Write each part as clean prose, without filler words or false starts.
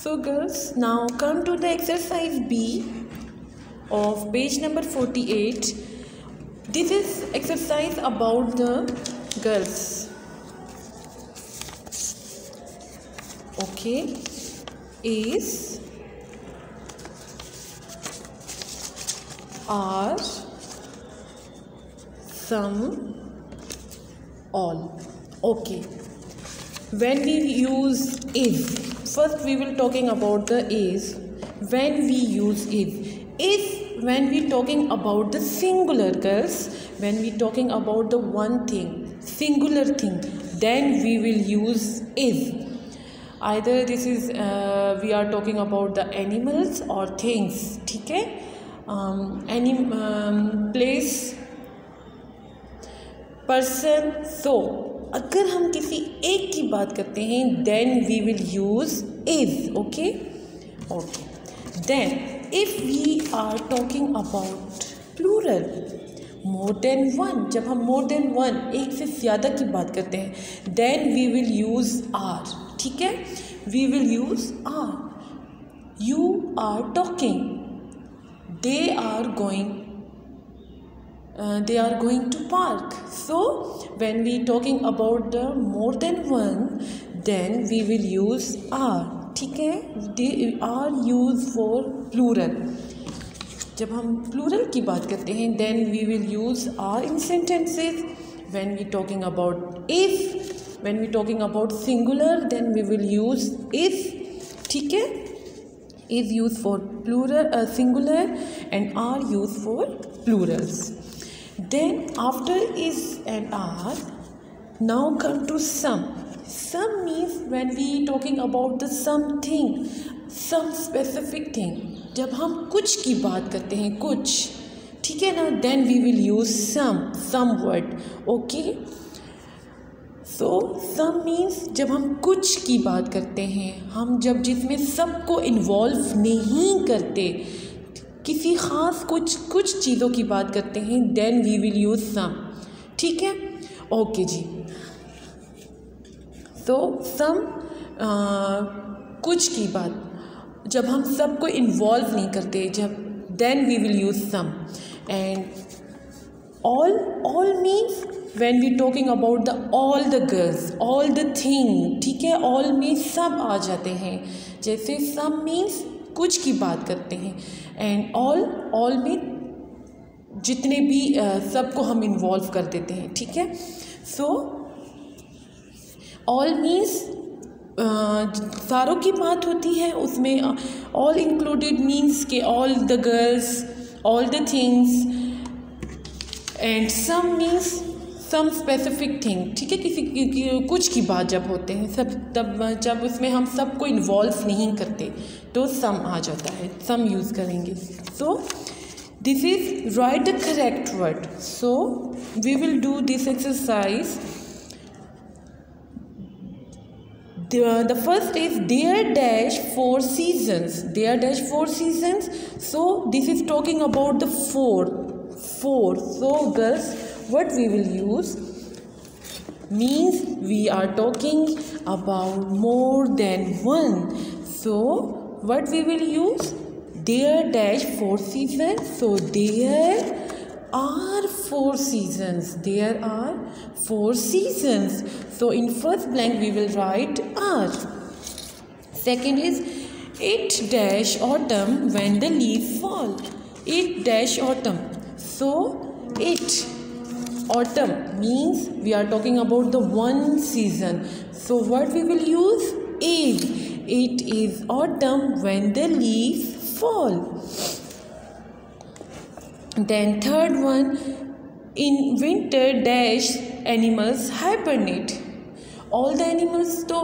So girls, now come to the exercise B of page number 48. This is exercise about the girls. Okay, is, are, some, all. Okay, when we use is, first we will talking about the is. When we use is when we talking about the singular, girls. When we talking about the one thing, singular thing, then we will use is. Either this is we are talking about the animals or things, ठीक है, any place, person. So अगर हम किसी एक की बात करते हैं then we will use is. Okay. Then if we are talking about plural, more than one, जब हम more than one, एक से ज़्यादा की बात करते हैं then we will use are. ठीक है, we will use are. You are talking, they are going to park. So when we talking about the more than one, then we will use are. ठीक है, they are used for plural. जब हम plural की बात करते हैं then we will use are in sentences. When we talking about if, when we talking about singular, then we will use is. ठीक है, is used for plural, singular, and are used for plurals. Then after is and are, now come to some. Some means when we talking about the something, some specific thing. जब हम कुछ की बात करते हैं, कुछ, ठीक है ना, then we will use some word. Okay. So some means जब हम कुछ की बात करते हैं, हम जब जिसमें सबको इन्वॉल्व नहीं करते, किसी ख़ास कुछ चीज़ों की बात करते हैं then we will use some. ठीक है, ओके जी. तो some कुछ की बात जब हम सबको इन्वॉल्व नहीं करते, जब then we will use some. And all means when we talking about the all the girls, all the thing. ठीक है, all में सब आ जाते हैं. जैसे some means कुछ की बात करते हैं and all में जितने भी सबको हम इन्वॉल्व कर देते हैं. ठीक है, so all means सारों की बात होती है, उसमें all included means के all the girls, all the things. And some means some specific thing. ठीक है, किसी कुछ की बात जब होते हैं सब, तब जब उसमें हम सबको इन्वॉल्व नहीं करते तो some आ जाता है, some यूज़ करेंगे. So this is write the correct word. So we will do this exercise. The first is there dash 4 seasons. There dash 4 seasons. So this is talking about the four. So girls, what we will use means we are talking about more than one. So what we will use, there dash 4 seasons. So there are 4 seasons. There are 4 seasons. So in first blank we will write are. Second is it dash autumn when the leaves fall. It dash autumn. So it autumn means we are talking about the one season. So what we will use is, it is autumn when the leaves fall. Then third one, in winter dash animals hibernate. All the animals तो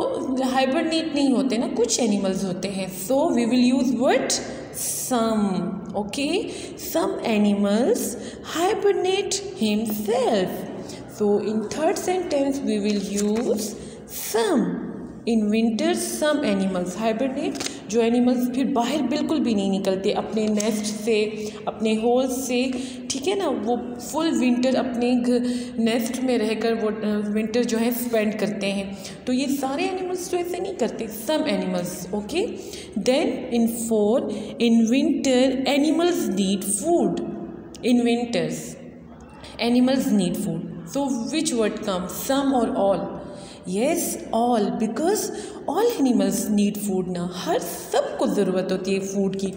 hibernate नहीं होते ना, कुछ animals होते हैं. So we will use what? Some. Okay, some animals hibernate himself. So in third sentence we will use some. In winter some animals hibernate, जो animals फिर बाहर बिल्कुल भी नहीं निकलते अपने नेस्ट से, अपने होल से, ठीक है ना, वो फुल विंटर अपने नेस्ट में रहकर वो विंटर जो है स्पेंड करते हैं। तो ये सारे एनिमल्स तो ऐसे नहीं करते, some animals, okay. Then in 4, in winter animals need food, in winters animals need food. So which word comes, some or all? Yes, all, because all animals need food ना, हर सबको ज़रूरत होती है फूड की।